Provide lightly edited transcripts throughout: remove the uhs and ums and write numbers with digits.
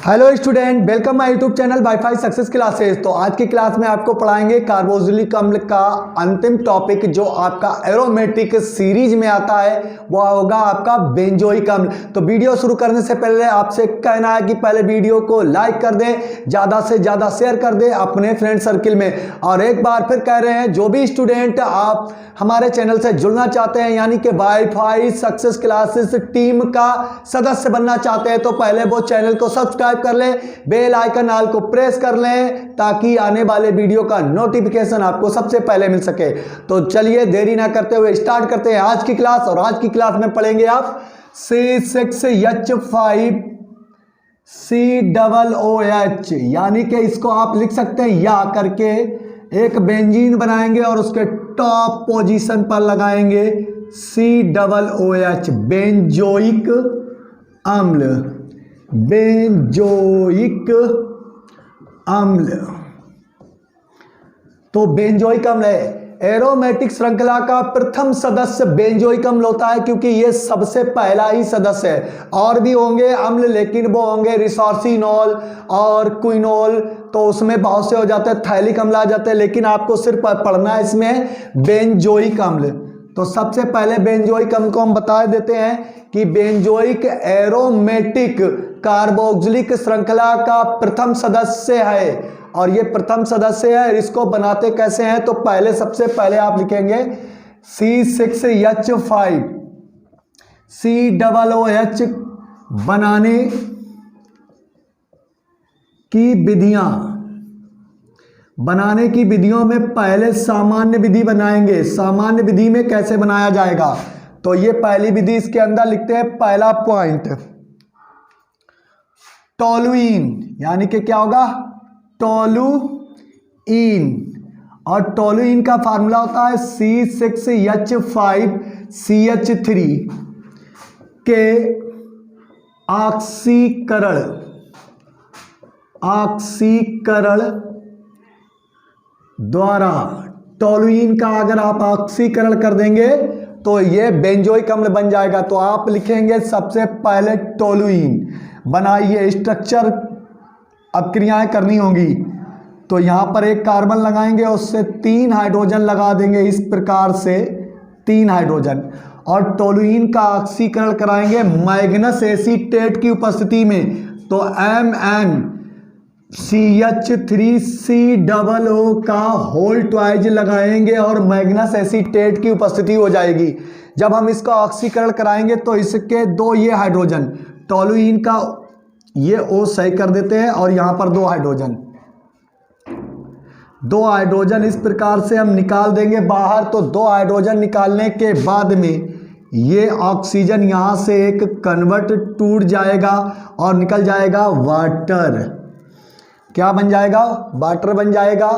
Hello student, welcome my YouTube channel wifi success classes. तो आज की क्लास में आपको पढ़ाएंगे कार्बोक्सिलिक अम्ल का अंतिम टॉपिक जो आपका एरोमेटिक सीरीज में आता है, वो होगा आपका बेंजोइक अम्ल। तो वीडियो शुरू करने से पहले आपसे कहना है कि पहले वीडियो को लाइक कर दें, ज़्यादा से ज़्यादा शेयर कर दें अपने फ्रेंड सर्किल में। और एक बार फिर कह रहे हैं, जो भी स्टूडेंट आप हमारे चैनल से जुड़ना चाहते हैं, यानी कि वाईफाई सक्सेस क्लासेस टीम का सदस्य बनना चाहते हैं, तो पहले वो चैनल को सब्सक्राइब कर लें, बेल आइकन ऑल को प्रेस कर लें, ताकि आने वाले वीडियो का नोटिफिकेशन आपको सबसे पहले मिल सके। तो चलिए देरी ना करते हुए स्टार्ट करते हैं आज की क्लास। और आज की क्लास में पढ़ेंगे आप C6H5COOH, यानी कि इसको आप लिख सकते हैं या करके, एक बेंजीन बनाएंगे और उसके टॉप पोजीशन पर लगाएंगे COOH, बेंजोइक अम्ल, बेंजोइक अम्ल। तो बेंजोइक अम्ल है एरोमेटिक श्रृंखला का प्रथम सदस्य बेंजोइक अम्ल होता है, क्योंकि ये सबसे पहला ही सदस्य है। और भी होंगे अम्ल, लेकिन वो होंगे रिसोर्सिनॉल और क्विनोल, तो उसमें बहुत से हो जाते हैं, थैलिक अम्ल आ जाते हैं, लेकिन आपको सिर्फ पढ़ना है इसमें बेंजोइक अम्ल। तो सबसे पहले बेंजोइक अम्ल को हम बता देते हैं कि बेंजोइक एरोमेटिक कार्बोक्सिलिक श्रृंखला का प्रथम सदस्य है। और ये प्रथम सदस्य है। इसको बनाते कैसे हैं, तो पहले सबसे पहले आप लिखेंगे C6H5COOH बनाने की विधियां। बनाने की विधियों में पहले सामान्य विधि बनाएंगे। सामान्य विधि में कैसे बनाया जाएगा, तो ये पहली विधि इसके अंदर लिखते हैं। पहला पॉइंट टोलुइन, यानी कि क्या होगा, टोलुइन। और टोलुइन का फार्मूला होता है C6H5CH3 के ऑक्सीकरण द्वारा। टोलुइन का अगर आप ऑक्सीकरण कर देंगे तो ये बेंजोइक अम्ल बन जाएगा। तो आप लिखेंगे सबसे पहले टोलुइन बनाइए। स्ट्रक्चर अब क्रियाएं करनी होंगी, तो यहां पर एक कार्बन लगाएंगे, उससे 3 हाइड्रोजन लगा देंगे, इस प्रकार से 3 हाइड्रोजन। और टोलुइन का ऑक्सीकरण कराएंगे मैग्नस एसीटेट की उपस्थिति में, तो MnCH3COO का होल ट्वाइज लगाएंगे और मैग्नस एसीटेट की उपस्थिति हो जाएगी। जब हम इसका ऑक्सीकरण कराएंगे तो इसके 2 ये हाइड्रोजन, टोलुइन का ये O सही कर देते हैं, और यहां पर 2 हाइड्रोजन इस प्रकार से हम निकाल देंगे बाहर। तो 2 हाइड्रोजन निकालने के बाद में ये ऑक्सीजन यहां से एक कन्वर्ट टूट जाएगा और निकल जाएगा वाटर। क्या बन जाएगा, वाटर बन जाएगा।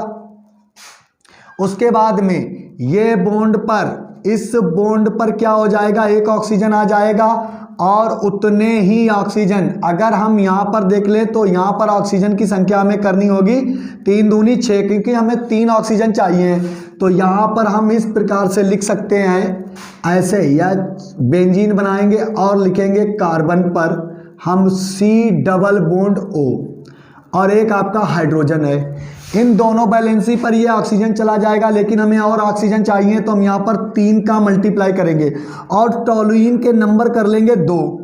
उसके बाद में ये बॉन्ड पर, इस बॉन्ड पर क्या हो जाएगा, एक ऑक्सीजन आ जाएगा और उतने ही ऑक्सीजन, अगर हम यहाँ पर देख लें तो यहाँ पर ऑक्सीजन की संख्या हमें करनी होगी 3 दूनी 6, क्योंकि हमें 3 ऑक्सीजन चाहिए। तो यहाँ पर हम इस प्रकार से लिख सकते हैं ऐसे, या बेंजीन बनाएंगे और लिखेंगे कार्बन पर हम C♯O, और एक आपका हाइड्रोजन है। इन दोनों बैलेंसी पर ये ऑक्सीजन चला जाएगा, लेकिन हमें और ऑक्सीजन चाहिए, तो हम यहाँ पर 3 का मल्टीप्लाई करेंगे और टोलुइन के नंबर कर लेंगे 2।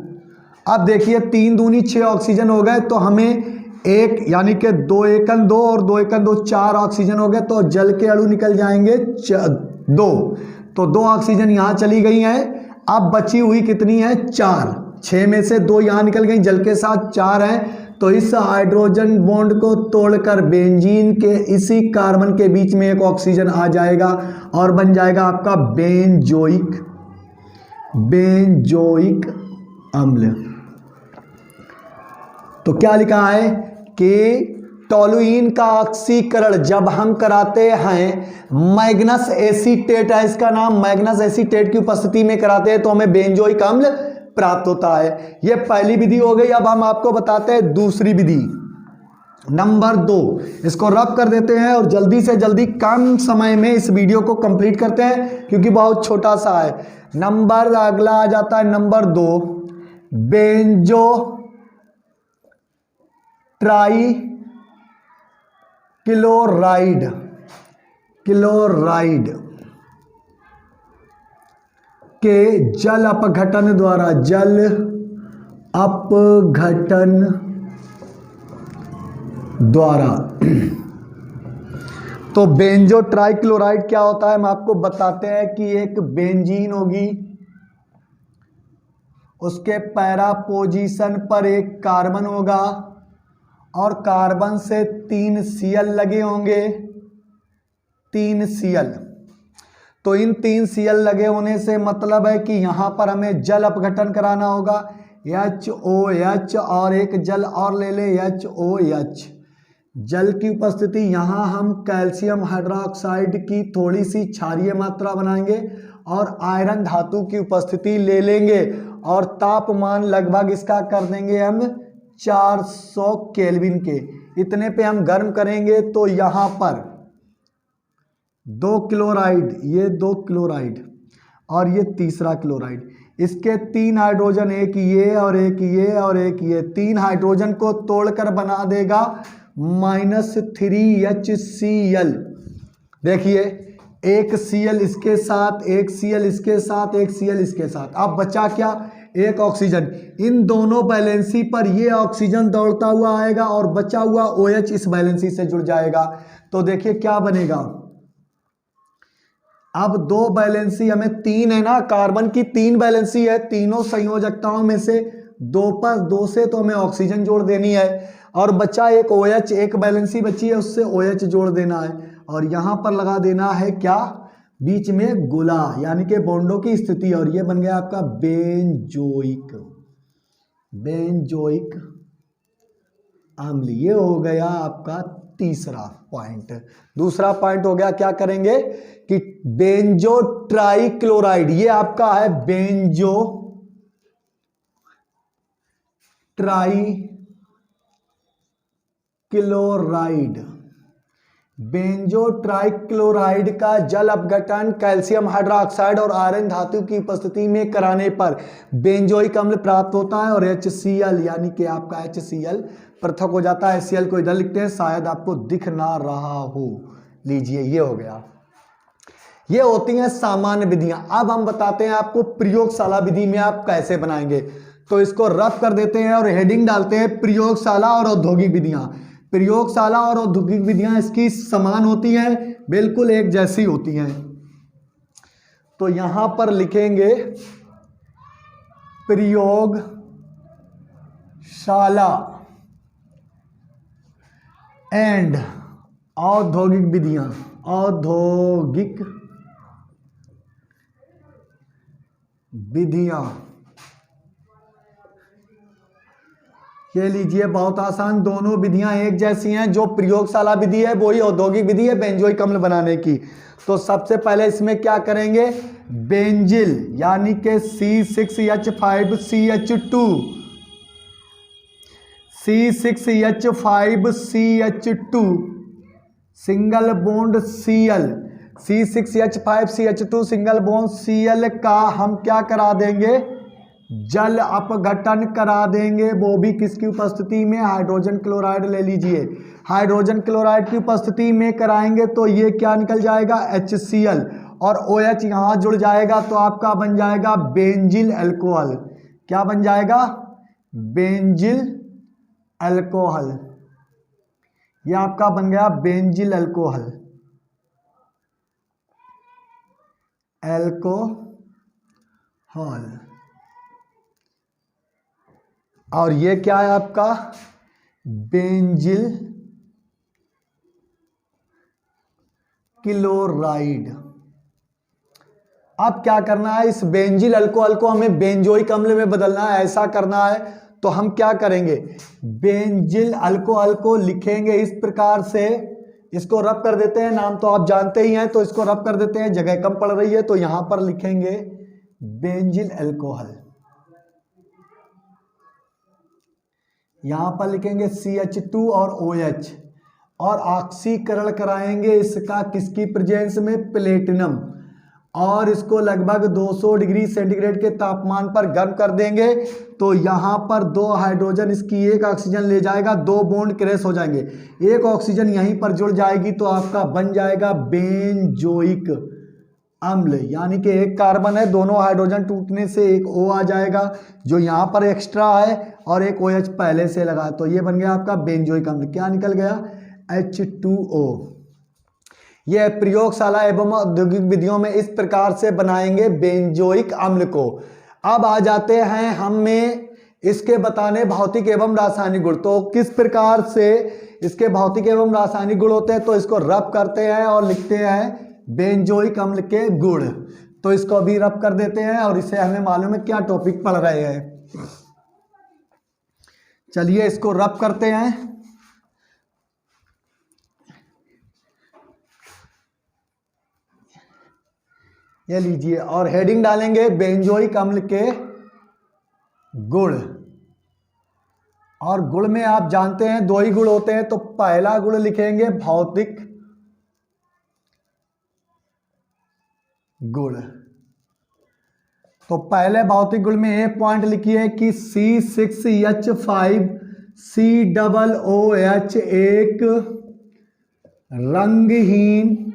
अब देखिए 3 दूनी 6 ऑक्सीजन हो गए, तो हमें एक, यानी कि 2 एकन 2 और 2 एकन 2 4 ऑक्सीजन हो गए। तो जल के अणु निकल जाएंगे 2, तो 2 ऑक्सीजन यहाँ चली गई हैं। अब बची हुई कितनी है, 4। 6 में से 2 यहाँ निकल गई, जल के साथ 4 हैं। तो इस हाइड्रोजन बॉन्ड को तोड़कर बेंजीन के इसी कार्बन के बीच में एक ऑक्सीजन आ जाएगा और बन जाएगा आपका बेंजोइक अम्ल। तो क्या लिखा है कि टोलुइन का ऑक्सीकरण जब हम कराते हैं, मैग्नस एसीटेट है इसका नाम, मैग्नस एसीटेट की उपस्थिति में कराते हैं, तो हमें बेंजोइक अम्ल प्राप्त होता है। यह पहली विधि हो गई। अब हम आपको बताते हैं दूसरी विधि, नंबर 2। इसको रब कर देते हैं और जल्दी से जल्दी कम समय में इस वीडियो को कंप्लीट करते हैं, क्योंकि बहुत छोटा सा है। नंबर अगला आ जाता है नंबर 2, बेंजो ट्राई क्लोराइड के जल अपघटन द्वारा तो बेंजो ट्राइक्लोराइड क्या होता है, हम आपको बताते हैं कि एक बेंजीन होगी, उसके पैरा पोजीशन पर एक कार्बन होगा और कार्बन से 3 Cl लगे होंगे, 3 Cl। तो इन 3 Cl लगे होने से मतलब है कि यहाँ पर हमें जल अपघटन कराना होगा, HOH, और एक जल और ले ले HOH। जल की उपस्थिति, यहाँ हम कैल्शियम हाइड्रोक्साइड की थोड़ी सी क्षारीय मात्रा बनाएंगे और आयरन धातु की उपस्थिति ले लेंगे और तापमान लगभग इसका कर देंगे हम 400 केल्विन के, इतने पे हम गर्म करेंगे। तो यहाँ पर 2 क्लोराइड, ये 2 क्लोराइड और ये तीसरा क्लोराइड, इसके 3 हाइड्रोजन, एक ये और एक ये और एक ये, 3 हाइड्रोजन को तोड़कर बना देगा -3HCl। देखिए एक Cl इसके साथ, एक Cl इसके साथ, एक Cl इसके साथ, अब बचा क्या, एक ऑक्सीजन। इन दोनों बैलेंसी पर ये ऑक्सीजन दौड़ता हुआ आएगा और बचा हुआ OH इस बैलेंसी से जुड़ जाएगा। तो देखिए क्या बनेगा, अब 2 बैलेंसी, हमें 3 है ना, कार्बन की 3 बैलेंसी है, तीनों संयोजकताओं में से 2 पर 2 से तो हमें ऑक्सीजन जोड़ देनी है और बचा एक OH, एक बैलेंसी बची है, उससे OH जोड़ देना है और यहाँ पर लगा देना है क्या, बीच में गोला यानी कि बॉन्डों की स्थिति, और ये बन गया आपका बेंजोइक अम्ल। ये हो गया आपका तीसरा पॉइंट। दूसरा पॉइंट हो गया, क्या करेंगे कि बेंजो ट्राइक्लोराइड, ये आपका है बेंजो ट्राइक्लोराइड। बेंजो ट्राइक्लोराइड का जल अपघटन कैल्शियम हाइड्रोक्साइड और आयरन धातु की उपस्थिति में कराने पर बेंजोइक अम्ल प्राप्त होता है और HCl यानी कि आपका HCl पृथक हो जाता है। HCl को इधर लिखते हैं, शायद आपको दिख ना रहा हो, लीजिए ये हो गया। ये होती हैं सामान्य विधियां। अब हम बताते हैं आपको प्रयोगशाला विधि में आप कैसे बनाएंगे। तो इसको रफ कर देते हैं और हेडिंग डालते हैं प्रयोगशाला और औद्योगिक विधियां। प्रयोगशाला और औद्योगिक विधियां इसकी समान होती हैं, बिल्कुल एक जैसी होती हैं। तो यहां पर लिखेंगे प्रयोगशाला एंड औद्योगिक विधियां। ये लीजिए बहुत आसान, दोनों विधियां एक जैसी हैं। जो प्रयोगशाला विधि है वही औद्योगिक विधि है बेंजोइक अम्ल बनाने की। तो सबसे पहले इसमें क्या करेंगे, बेंजिल यानी कि C6H5CH2 single bond Cl, C6H5CH2 single bond Cl का हम क्या करा देंगे, जल अपघटन करा देंगे। वो भी किसकी उपस्थिति में, हाइड्रोजन क्लोराइड ले लीजिए, हाइड्रोजन क्लोराइड की उपस्थिति में कराएंगे। तो ये क्या निकल जाएगा, HCl और OH यहाँ जुड़ जाएगा तो आपका बन जाएगा बेंजिल अल्कोहल। क्या बन जाएगा, बेंजिल अल्कोहल। ये आपका बन गया बेंजिल अल्कोहल। और ये क्या है आपका, बेंजिल क्लोराइड। अब क्या करना है, इस बेंजिल अल्कोहल को हमें बेंजोइक अम्ल में बदलना है। ऐसा करना है तो हम क्या करेंगे, बेंजिल अल्कोहल को लिखेंगे इस प्रकार से, इसको रब कर देते हैं, नाम तो आप जानते ही हैं तो इसको रब कर देते हैं, जगह कम पड़ रही है तो यहां पर लिखेंगे बेंजिल अल्कोहल। यहां पर लिखेंगे CH2 और OH और ऑक्सीकरण कराएंगे इसका किसकी प्रेजेंस में, प्लेटिनम। और इसको लगभग 200 डिग्री सेंटीग्रेड के तापमान पर गर्म कर देंगे तो यहाँ पर 2 हाइड्रोजन इसकी एक ऑक्सीजन ले जाएगा, 2 बॉन्ड क्रैश हो जाएंगे, एक ऑक्सीजन यहीं पर जुड़ जाएगी तो आपका बन जाएगा बेंजोइक अम्ल। यानी कि एक कार्बन है, दोनों हाइड्रोजन टूटने से एक O आ जाएगा जो यहाँ पर एक्स्ट्रा है और एक OH पहले से लगा, तो ये बन गया आपका बेंजोइक अम्ल। क्या निकल गया? H2O। यह प्रयोगशाला एवं औद्योगिक विधियों में इस प्रकार से बनाएंगे बेंजोइक अम्ल को। अब आ जाते हैं हमें इसके बताने भौतिक एवं रासायनिक गुण। तो किस प्रकार से इसके भौतिक एवं रासायनिक गुण होते हैं, तो इसको रब करते हैं और लिखते हैं बेंजोइक अम्ल के गुण। तो इसको अभी रब कर देते हैं और इसे हमें मालूम है क्या टॉपिक पढ़ रहे हैं। चलिए इसको रब करते हैं। ये लीजिए और हेडिंग डालेंगे बेंजोइक अम्ल के गुण। और गुण में आप जानते हैं 2 ही गुण होते हैं, तो पहला गुण लिखेंगे भौतिक गुण। तो पहले भौतिक गुण में एक पॉइंट लिखिए कि C6H5COOH एक रंगहीन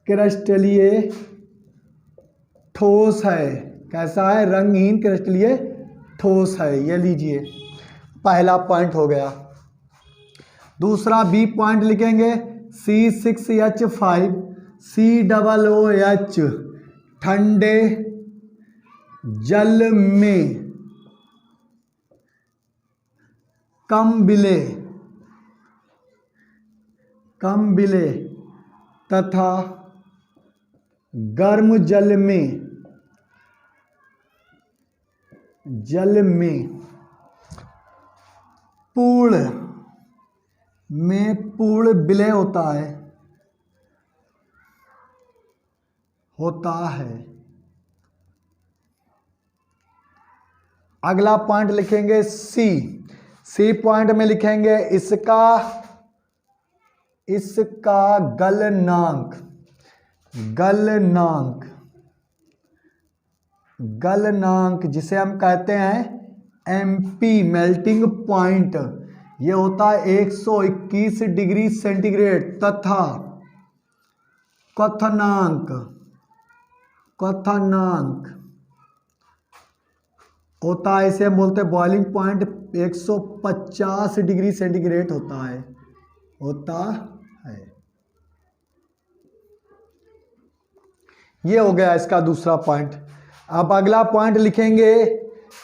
क्रिस्टलीय ठोस है। कैसा है? रंगहीन क्रिस्टलीय ठोस है। ये लीजिए पहला पॉइंट हो गया। दूसरा बी पॉइंट लिखेंगे C6H5COOH ठंडे जल में कम विलय तथा गर्म जल में पूर्ण विलय होता है। अगला पॉइंट लिखेंगे सी पॉइंट में लिखेंगे इसका गलनांक जिसे हम कहते हैं MP मेल्टिंग पॉइंट, ये होता है 121 डिग्री सेंटीग्रेड तथा क्वथनांक होता है, इसे हम बोलते हैं बॉइलिंग पॉइंट 150 डिग्री सेंटीग्रेड होता है। ये हो गया इसका दूसरा पॉइंट। अब अगला पॉइंट लिखेंगे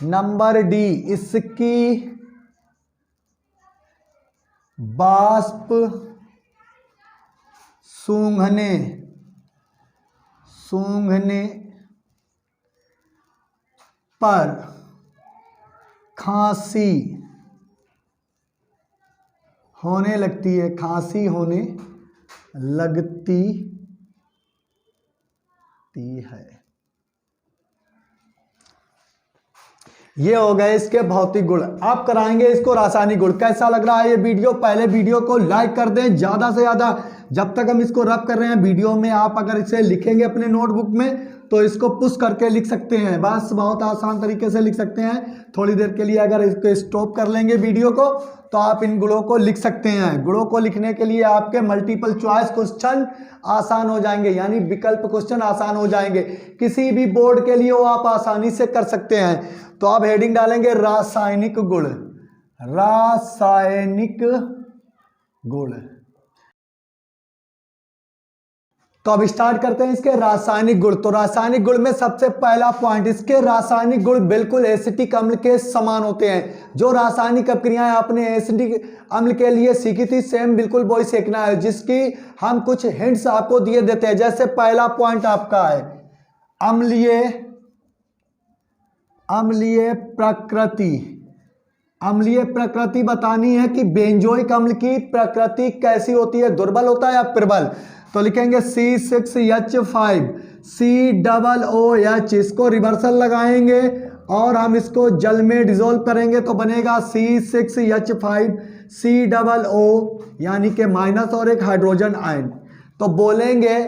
नंबर D, इसकी बाष्प सूंघने पर खांसी होने लगती है। ये हो गए इसके भौतिक गुण। अब कराएंगे इसको रासायनिक गुण। कैसा लग रहा है ये वीडियो? पहले वीडियो को लाइक कर दें ज़्यादा से ज़्यादा। जब तक हम इसको रब कर रहे हैं वीडियो में, आप अगर इसे लिखेंगे अपने नोटबुक में तो इसको पुश करके लिख सकते हैं। बस बहुत आसान तरीके से लिख सकते हैं। थोड़ी देर के लिए अगर इसको स्टॉप कर लेंगे वीडियो को तो आप इन गुणों को लिख सकते हैं। गुणों को लिखने के लिए आपके मल्टीपल चॉइस क्वेश्चन आसान हो जाएंगे, यानी विकल्प क्वेश्चन आसान हो जाएंगे। किसी भी बोर्ड के लिए वो आप आसानी से कर सकते हैं। तो आप हेडिंग डालेंगे रासायनिक गुण। तो अब स्टार्ट करते हैं इसके रासायनिक गुण। तो रासायनिक गुण में सबसे पहला पॉइंट, इसके रासायनिक गुण बिल्कुल एसिटिक अम्ल के समान होते हैं। जो रासायनिक अपक्रियाएं आपने एसिटिक अम्ल के लिए सीखी थी, सेम बिल्कुल वही सीखना है, जिसकी हम कुछ हिंट्स आपको दिए देते हैं। जैसे पहला पॉइंट आपका है अम्लीय प्रकृति बतानी है कि बेंजोइक अम्ल की प्रकृति कैसी होती है, दुर्बल होता है या प्रबल। तो लिखेंगे C6H5COOH, इसको रिवर्सल लगाएंगे और हम इसको जल में डिसॉल्व करेंगे तो बनेगा C6H5 COO यानी कि माइनस और एक हाइड्रोजन आयन। तो बोलेंगे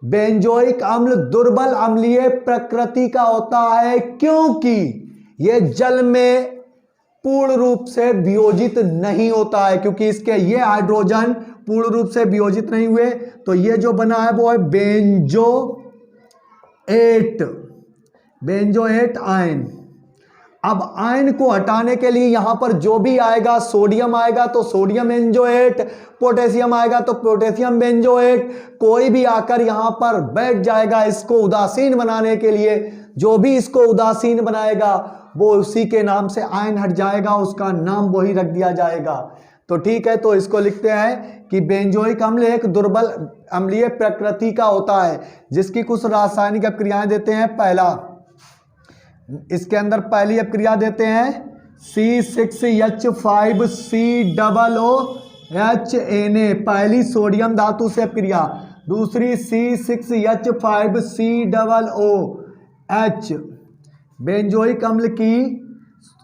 बेंजोइक अम्ल दुर्बल अम्लीय प्रकृति का होता है क्योंकि यह जल में पूर्ण रूप से वियोजित नहीं होता है, क्योंकि इसके ये हाइड्रोजन पूर्ण रूप से वियोजित नहीं हुए। तो ये जो बना है वो है बेंजोएट आयन। अब आयन को हटाने के लिए यहां पर जो भी आएगा, सोडियम आएगा तो सोडियम बेंजोएट, पोटेशियम आएगा तो पोटेशियम बेंजोएट, कोई भी आकर यहां पर बैठ जाएगा इसको उदासीन बनाने के लिए। जो भी इसको उदासीन बनाएगा वो उसी के नाम से आयन हट जाएगा, उसका नाम वही रख दिया जाएगा। तो ठीक है, तो इसको लिखते हैं कि बेंजोइक अम्ल एक दुर्बल अम्लीय प्रकृति का होता है जिसकी कुछ रासायनिक अभिक्रियाएं देते हैं। पहला, इसके अंदर पहली अभिक्रिया देते हैं C6H5COOH, पहली सोडियम धातु से अभिक्रिया। दूसरी C6H5COOH बेंजोइक अम्ल की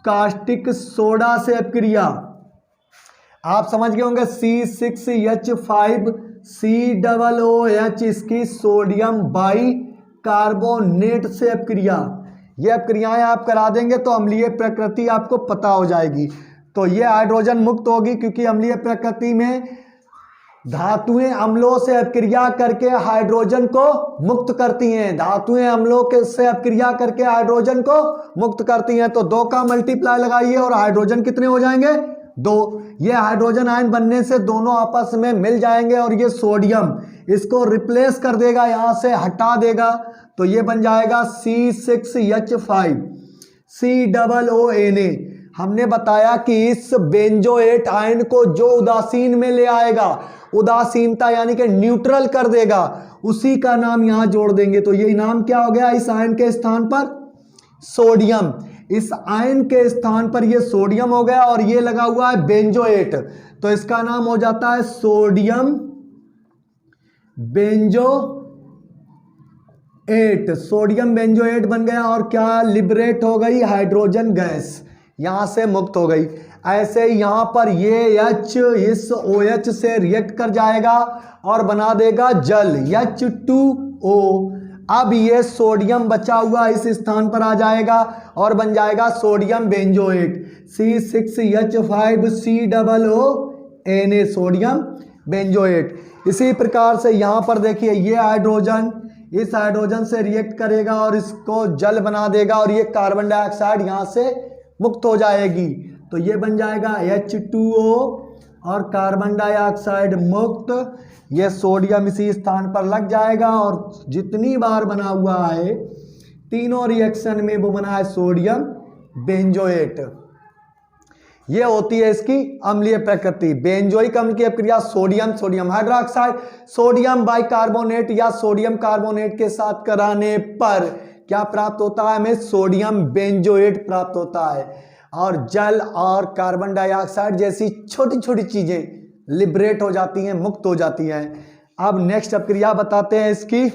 कास्टिक सोडा से अभिक्रिया। आप समझ गए होंगे C6H5COOH इसकी सोडियम बाई कार्बोनेट से अभिक्रिया। ये अभिक्रियाएं आप करा देंगे तो अम्लीय प्रकृति आपको पता हो जाएगी। तो ये हाइड्रोजन मुक्त होगी क्योंकि अम्लीय प्रकृति में धातुएं अम्लों से अभिक्रिया करके हाइड्रोजन को मुक्त करती हैं। धातुएं अम्लों के से अभिक्रिया करके हाइड्रोजन को मुक्त करती हैं। तो 2 का मल्टीप्लाई लगाइए और हाइड्रोजन कितने हो जाएंगे? 2। ये हाइड्रोजन आयन बनने से दोनों आपस में मिल जाएंगे और ये सोडियम इसको रिप्लेस कर देगा, यहां से हटा देगा। तो ये बन जाएगा C6H5COONA। हमने बताया कि इस बेंजोएट आयन को जो उदासीन में ले आएगा, उदासीनता यानी कि न्यूट्रल कर देगा, उसी का नाम यहां जोड़ देंगे। तो ये नाम क्या हो गया इस आयन के स्थान पर? सोडियम। इस आयन के स्थान पर ये सोडियम हो गया और ये लगा हुआ है बेंजोएट, तो इसका नाम हो जाता है सोडियम बेंजोएट। सोडियम बेंजोएट बन गया और क्या लिबरेट हो गई? हाइड्रोजन गैस यहां से मुक्त हो गई। ऐसे ही यहां पर ये H इस OH से रिएक्ट कर जाएगा और बना देगा जल H2O। अब ये सोडियम बचा हुआ इस स्थान पर आ जाएगा और बन जाएगा sodium benzoate C6H5COONA sodium benzoate. इसी प्रकार से यहां पर देखिए ये हाइड्रोजन इस हाइड्रोजन से रिएक्ट करेगा और इसको जल बना देगा और ये कार्बन डाइऑक्साइड यहां से मुक्त हो जाएगी। तो ये बन जाएगा H2O और कार्बन डाइऑक्साइड मुक्त। ये सोडियम इसी स्थान पर लग जाएगा और जितनी बार बना हुआ है तीनों रिएक्शन में वो बना है सोडियम बेंजोएट। ये होती है इसकी अम्लीय प्रकृति। बेंजोइक अम्ल की अभिक्रिया सोडियम हाइड्रोक्साइड सोडियम बाइकार्बोनेट या सोडियम कार्बोनेट के साथ कराने पर क्या प्राप्त होता है? हमें सोडियम बेंजोएट प्राप्त होता है और जल और कार्बन डाइऑक्साइड जैसी छोटी छोटी चीजें लिबरेट हो जाती हैं, मुक्त हो जाती हैं। अब नेक्स्ट अभिक्रिया बताते हैं इसकी।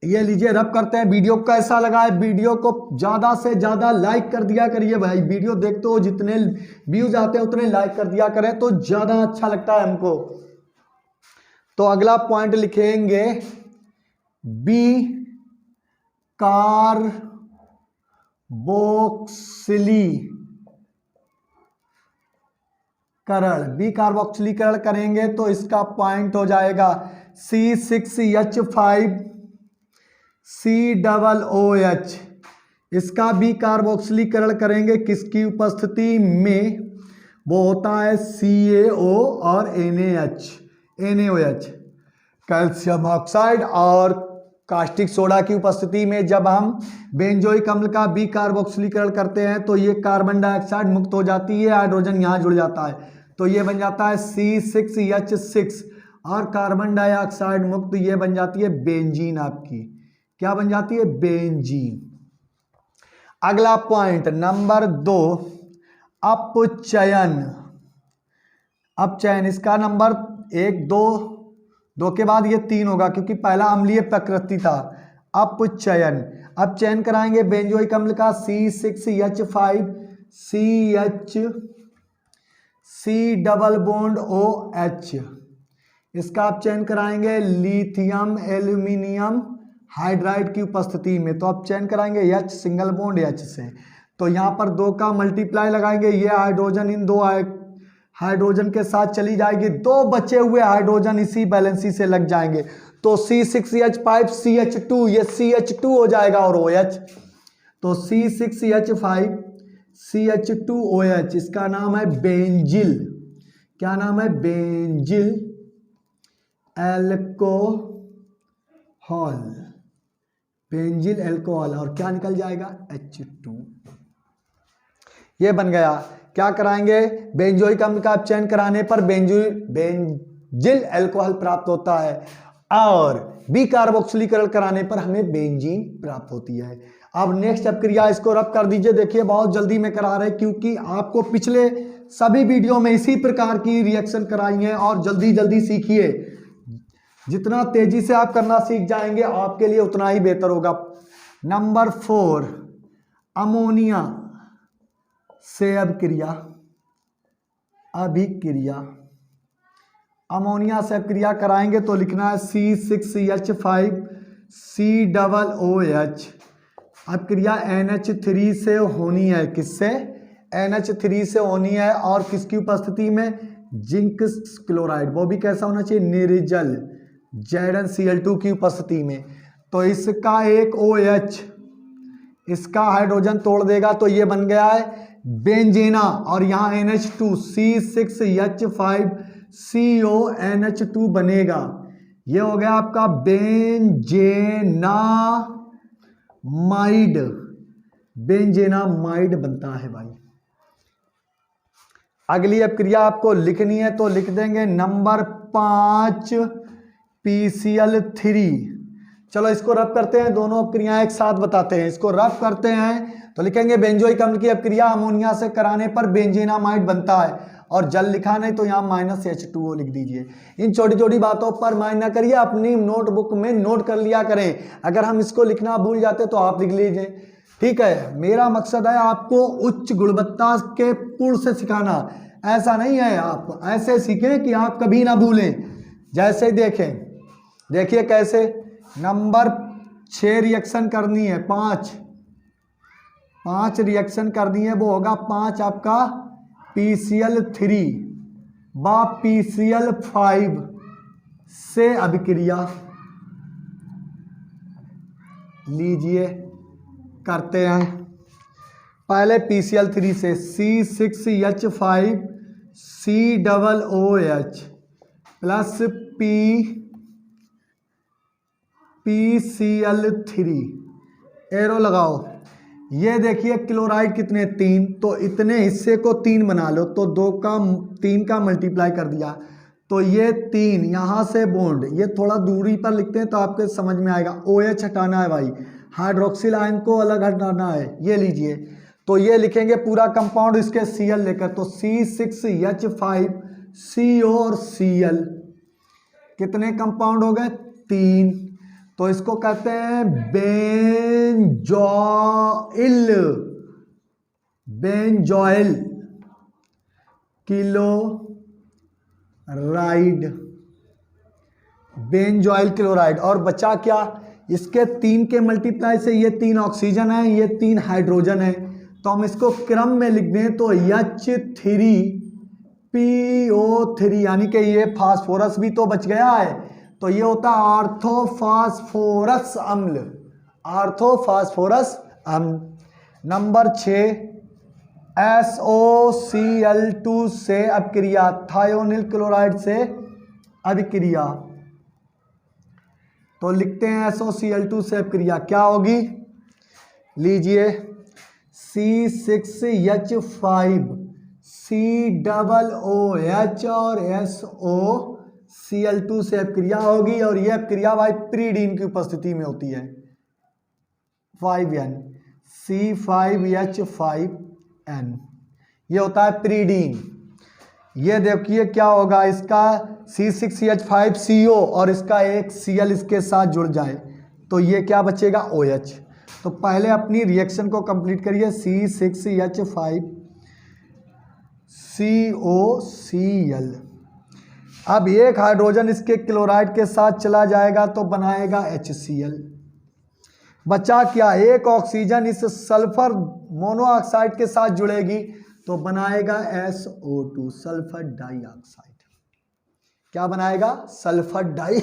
ये लीजिए रब करते हैं। वीडियो कैसा लगा है? वीडियो को ज़्यादा से ज़्यादा लाइक कर दिया करिए भाई। वीडियो देखते हो जितने व्यूज आते हैं उतने लाइक कर दिया करें तो ज़्यादा अच्छा लगता है हमको। तो अगला पॉइंट लिखेंगे बी कार्बोक्सिलीकरण करेंगे तो इसका पॉइंट हो जाएगा C6H5COOH। इसका भी कार्बोक्सिलीकरण करेंगे किसकी उपस्थिति में? वो होता है CaO और NaOH कैल्शियम ऑक्साइड और कास्टिक सोडा की उपस्थिति में जब हम बेंजोइक अम्ल का बी कार्बोक्सिलीकरण करते हैं तो ये कार्बन डाइऑक्साइड मुक्त हो जाती है, हाइड्रोजन यहाँ जुड़ जाता है। तो ये बन जाता है C6H6 और कार्बन डाइऑक्साइड मुक्त, ये बन जाती है बेंजीन। आपकी क्या बन जाती है? बेंजीन। अगला पॉइंट नंबर 2 अपचयन। इसका नंबर 1 2 के बाद ये 3 होगा क्योंकि पहला अम्लीय प्रकृति था। अपचयन। अब चयन कराएंगे बेंजोइक अम्ल का C6H5 CH C double bond OH। इसका आप चयन कराएंगे लिथियम एल्यूमिनियम हाइड्राइड की उपस्थिति में। तो आप चयन कराएंगे H सिंगल बॉन्ड H से। तो यहाँ पर 2 का मल्टीप्लाई लगाएंगे, ये हाइड्रोजन इन 2 हाइड्रोजन के साथ चली जाएगी, 2 बचे हुए हाइड्रोजन इसी बैलेंसी से लग जाएंगे। तो C6H5 CH2, ये CH2 हो जाएगा और OH। तो C6H5 CH2OH, इसका नाम है बेंजिल। क्या नाम है? Benzyl alcohol. Benzyl alcohol. और क्या निकल जाएगा? H2। ये बन गया। क्या कराएंगे? बेंजोइक अम्ल का चयन कराने पर बेंजिल एल्कोहल प्राप्त होता है और बी कार्बोक्सिलीकरण कराने पर हमें बेंजीन प्राप्त होती है। अब नेक्स्ट अपक्रिया, इसको रब कर दीजिए। देखिए बहुत जल्दी में करा रहे क्योंकि आपको पिछले सभी वीडियो में इसी प्रकार की रिएक्शन कराई है और जल्दी जल्दी सीखिए। जितना तेजी से आप करना सीख जाएंगे आपके लिए उतना ही बेहतर होगा। नंबर 4, अमोनिया से अभिक्रिया। अमोनिया से अभिक्रिया कराएंगे तो लिखना है C6H5 COOH। अभिक्रिया NH3 से होनी है। किससे? NH3 से होनी है और किसकी उपस्थिति में? Zinc chloride. वो भी कैसा होना चाहिए? निर्जल ZnCl2 की उपस्थिति में। तो इसका एक OH इसका हाइड्रोजन तोड़ देगा तो ये बन गया है बेंजेना और यहाँ NH2 C6H5 CONH2 बनेगा। ये हो गया आपका बेंजेनामाइड। बेंजेनामाइड बनता है भाई। अगली अपक्रिया आपको लिखनी है तो लिख देंगे नंबर 5 PCl3। चलो इसको रब करते हैं, दोनों अपक्रियाएं एक साथ बताते हैं। इसको रब करते हैं तो लिखेंगे बेंजोइक अम्ल की अपक्रिया अमोनिया से कराने पर बेंजेनामाइड बनता है और जल लिखा नहीं तो यहाँ -H2O लिख दीजिए। इन छोटी छोटी बातों पर माइंड ना करिए, अपनी नोटबुक में नोट कर लिया करें। अगर हम इसको लिखना भूल जाते तो आप लिख लीजिए, ठीक है। मेरा मकसद है आपको उच्च गुणवत्ता के पूर्ण से सिखाना, ऐसा नहीं है। आप ऐसे सीखें कि आप कभी ना भूलें। जैसे देखें, देखिए कैसे। नंबर 6 रिएक्शन करनी है, 5 रिएक्शन करनी है। वो होगा 5 आपका PCl3 व PCl5 से अभिक्रिया। लीजिए करते हैं। पहले PCl3 से C6H5 COOH plus PCl3 arrow लगाओ। ये देखिए क्लोराइड कितने? 3, तो इतने हिस्से को 3 बना लो तो 3 का मल्टीप्लाई कर दिया तो ये 3 यहाँ से बॉन्ड, ये थोड़ा दूरी पर लिखते हैं तो आपके समझ में आएगा। OH हटाना है भाई, हाइड्रोक्सिल आयन को अलग हटाना है। ये लीजिए तो ये लिखेंगे पूरा कंपाउंड इसके Cl लेकर, तो C6H5 CO और Cl कितने कंपाउंड हो गए? 3। तो इसको कहते हैं बेंजोइल क्लोराइड। Benzoyl chloride. और बचा क्या? इसके 3 के मल्टीप्लाई से ये 3 ऑक्सीजन है, ये 3 हाइड्रोजन है। तो हम इसको क्रम में लिख दें तो H3PO3 यानी कि ये फास्फोरस भी तो बच गया है। तो ये होता है ऑर्थोफास्फोरस अम्ल। ऑर्थोफास्फोरस अम्ल। नंबर 6 SOCl2 से अभिक्रिया, थायोनिल क्लोराइड से अभिक्रिया। तो लिखते हैं SOCl2 से अभिक्रिया क्या होगी? लीजिए C6H5 COOH और SOCl2 से अभिक्रिया होगी और यह अभिक्रिया भाई प्रीडीन की उपस्थिति में होती है। 5N C5H5N ये होता है प्रीडीन। ये देखिए क्या होगा, इसका C6H5CO और इसका एक Cl इसके साथ जुड़ जाए तो ये क्या बचेगा OH। तो पहले अपनी रिएक्शन को कंप्लीट करिए, C6H5 COCl। अब एक हाइड्रोजन इसके क्लोराइड के साथ चला जाएगा तो बनाएगा HCl। बचा क्या, एक ऑक्सीजन इस सल्फर मोनोऑक्साइड के साथ जुड़ेगी तो बनाएगा SO2 सल्फर डाइऑक्साइड। क्या बनाएगा, सल्फर डाई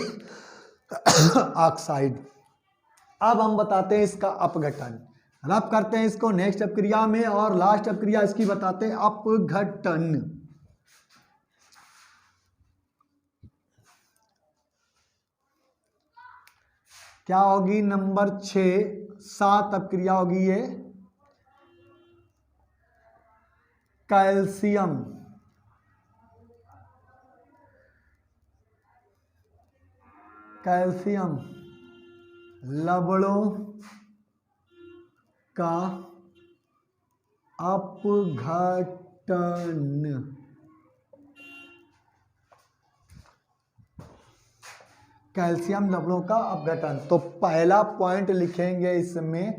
ऑक्साइड। अब हम बताते हैं इसका अपघटन। रब करते हैं इसको नेक्स्ट अपक्रिया में और लास्ट अपक्रिया इसकी बताते हैं अपघटन। क्या होगी, नंबर 7 अपक्रिया होगी ये कैल्शियम लवणों का अपघटन। कैल्शियम लवणों का अपघटन। तो पहला पॉइंट लिखेंगे इसमें,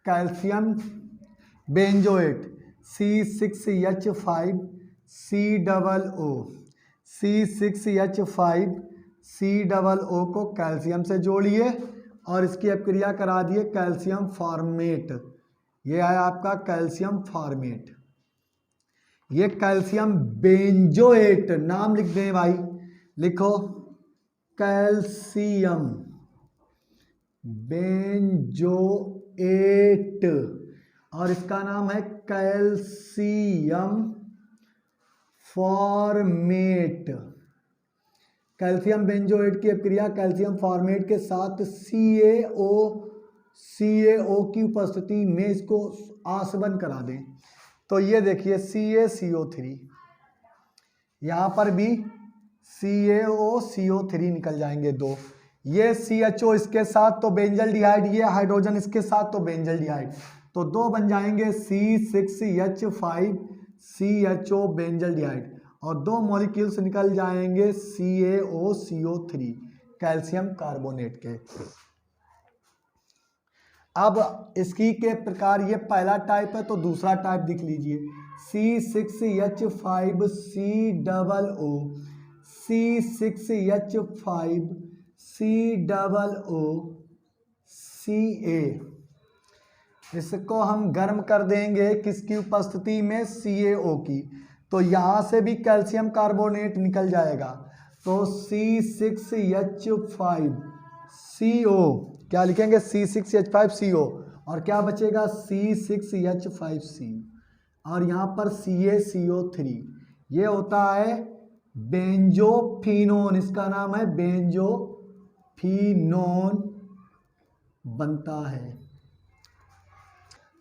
calcium benzoate C6H5 COO, C6H5 COO को कैल्शियम से जोड़िए और इसकी अपक्रिया करा दिए कैल्शियम फॉर्मेट। ये है आपका कैल्शियम फॉर्मेट। ये कैल्शियम बेंजोएट, नाम लिख दें भाई, लिखो कैल्शियम बेंजोएट और इसका नाम है कैल्शियम फॉर्मेट। कैल्शियम बेंजोएट की अपक्रिया कैल्शियम फॉर्मेट के साथ CaO की उपस्थिति में इसको आसवन करा दें। तो ये देखिए CaCO3, यहाँ पर भी CaOCO3 निकल जाएंगे 2। ये CHO इसके साथ तो बेंजल डिहाइड, ये हाइड्रोजन इसके साथ तो बेंजल डिहाइड, तो 2 बन जाएंगे C6H5 CHO बेंजल डिहाइड और 2 मॉलिक्यूल्स निकल जाएंगे CaOCO3 कैल्शियम कार्बोनेट के। अब इसकी के प्रकार ये पहला टाइप है तो दूसरा टाइप दिख लीजिए, C6H5 COO, C6H5 COO Ca। इसको हम गर्म कर देंगे किसकी उपस्थिति में, CaO की, तो यहाँ से भी कैल्शियम कार्बोनेट निकल जाएगा। तो C6H5 CO, क्या लिखेंगे, C6H5 CO और क्या बचेगा C6H5C और यहाँ पर CaCO3। ये होता है बेंजोफिनोन, इसका नाम है बेंजोफिनोन बनता है।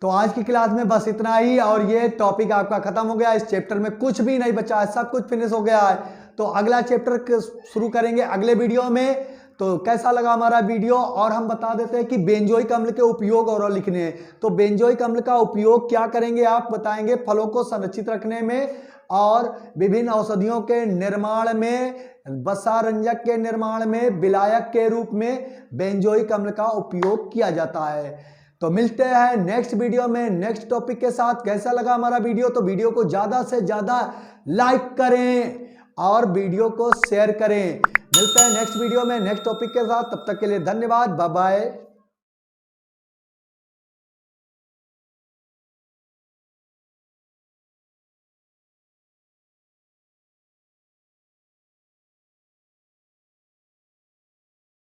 तो आज की क्लास में बस इतना ही और ये टॉपिक आपका खत्म हो गया। इस चैप्टर में कुछ भी नहीं बचा है, सब कुछ फिनिश हो गया है। तो अगला चैप्टर शुरू करेंगे अगले वीडियो में। तो कैसा लगा हमारा वीडियो, और हम बता देते हैं कि बेंजोइक अम्ल के उपयोग और लिखने हैं। तो बेंजोइक अम्ल का उपयोग क्या करेंगे आप बताएंगे, फलों को संरक्षित रखने में और विभिन्न औषधियों के निर्माण में, वसा रंजक के निर्माण में, विलायक के रूप में बेंजोइक अम्ल का उपयोग किया जाता है। तो मिलते हैं नेक्स्ट वीडियो में नेक्स्ट टॉपिक के साथ। कैसा लगा हमारा वीडियो, तो वीडियो को ज़्यादा से ज़्यादा लाइक करें और वीडियो को शेयर करें। मिलते हैं नेक्स्ट वीडियो में नेक्स्ट टॉपिक के साथ, तब तक के लिए धन्यवाद, बाय बाय।